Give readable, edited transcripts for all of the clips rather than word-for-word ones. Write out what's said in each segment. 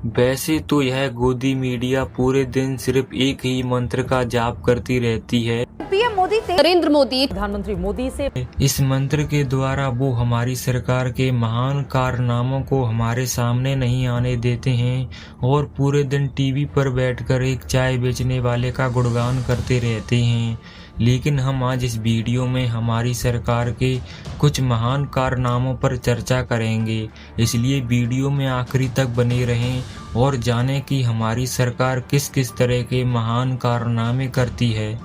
वैसे तो यह गोदी मीडिया पूरे दिन सिर्फ एक ही मंत्र का जाप करती रहती है। पीएम मोदी नरेंद्र मोदी प्रधानमंत्री मोदी से इस मंत्र के द्वारा वो हमारी सरकार के महान कारनामों को हमारे सामने नहीं आने देते हैं और पूरे दिन टीवी पर बैठकर एक चाय बेचने वाले का गुणगान करते रहते हैं। लेकिन हम आज इस वीडियो में हमारी सरकार के कुछ महान कारनामों पर चर्चा करेंगे, इसलिए वीडियो में आखिरी तक बने रहें और जानें कि हमारी सरकार किस किस तरह के महान कारनामे करती है।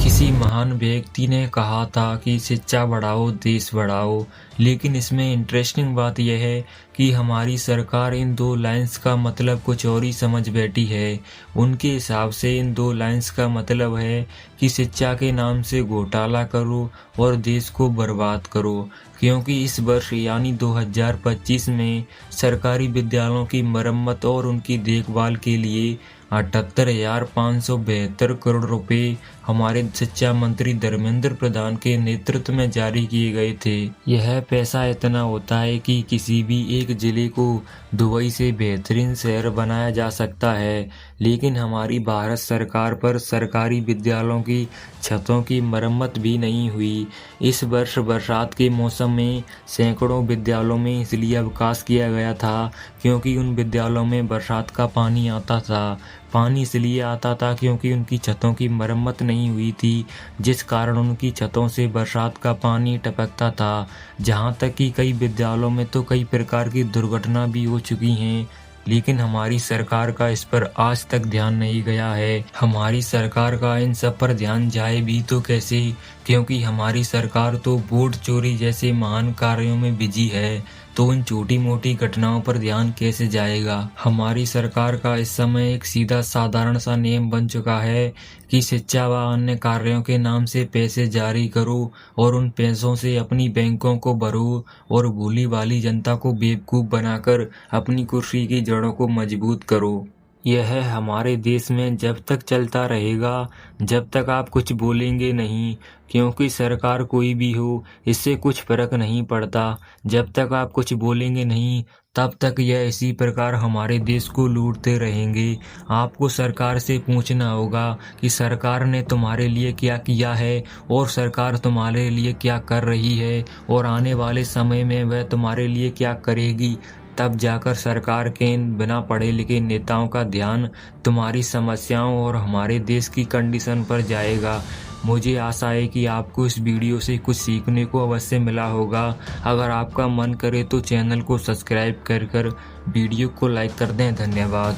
किसी महान व्यक्ति ने कहा था कि शिक्षा बढ़ाओ देश बढ़ाओ, लेकिन इसमें इंटरेस्टिंग बात यह है कि हमारी सरकार इन दो लाइंस का मतलब कुछ और ही समझ बैठी है। उनके हिसाब से इन दो लाइंस का मतलब है कि शिक्षा के नाम से घोटाला करो और देश को बर्बाद करो, क्योंकि इस वर्ष यानी 2025 में सरकारी विद्यालयों की मरम्मत और उनकी देखभाल के लिए 78,572 करोड़ रुपए हमारे शिक्षा मंत्री धर्मेंद्र प्रधान के नेतृत्व में जारी किए गए थे। यह पैसा इतना होता है कि किसी भी एक जिले को दुबई से बेहतरीन शहर बनाया जा सकता है, लेकिन हमारी भारत सरकार पर सरकारी विद्यालयों की छतों की मरम्मत भी नहीं हुई। इस वर्ष बरसात के मौसम में सैकड़ों विद्यालयों में इसलिए अवकाश किया गया था क्योंकि उन विद्यालयों में बरसात का पानी आता था। पानी इसलिए आता था क्योंकि उनकी छतों की मरम्मत नहीं हुई थी, जिस कारण उनकी छतों से बरसात का पानी टपकता था। जहां तक कि कई विद्यालयों में तो कई प्रकार की दुर्घटना भी हो चुकी हैं, लेकिन हमारी सरकार का इस पर आज तक ध्यान नहीं गया है। हमारी सरकार का इन सब पर ध्यान जाए भी तो कैसे, क्योंकि हमारी सरकार तो वोट चोरी जैसे महान कार्यों में बिजी है, तो इन छोटी मोटी घटनाओं पर ध्यान कैसे जाएगा। हमारी सरकार का इस समय एक सीधा साधारण सा नियम बन चुका है कि शिक्षा व अन्य कार्यों के नाम से पैसे जारी करो और उन पैसों से अपनी बैंकों को भरो और भोली भाली जनता को बेवकूफ बनाकर अपनी कुर्सी की जड़ों को मजबूत करो। यह हमारे देश में जब तक चलता रहेगा जब तक आप कुछ बोलेंगे नहीं, क्योंकि सरकार कोई भी हो इससे कुछ फर्क नहीं पड़ता। जब तक आप कुछ बोलेंगे नहीं तब तक यह इसी प्रकार हमारे देश को लूटते रहेंगे। आपको सरकार से पूछना होगा कि सरकार ने तुम्हारे लिए क्या किया है और सरकार तुम्हारे लिए क्या कर रही है और आने वाले समय में वह तुम्हारे लिए क्या करेगी। तब जाकर सरकार के इन बिना पढ़े लिखे नेताओं का ध्यान तुम्हारी समस्याओं और हमारे देश की कंडीशन पर जाएगा। मुझे आशा है कि आपको इस वीडियो से कुछ सीखने को अवश्य मिला होगा। अगर आपका मन करे तो चैनल को सब्सक्राइब कर वीडियो को लाइक कर दें। धन्यवाद।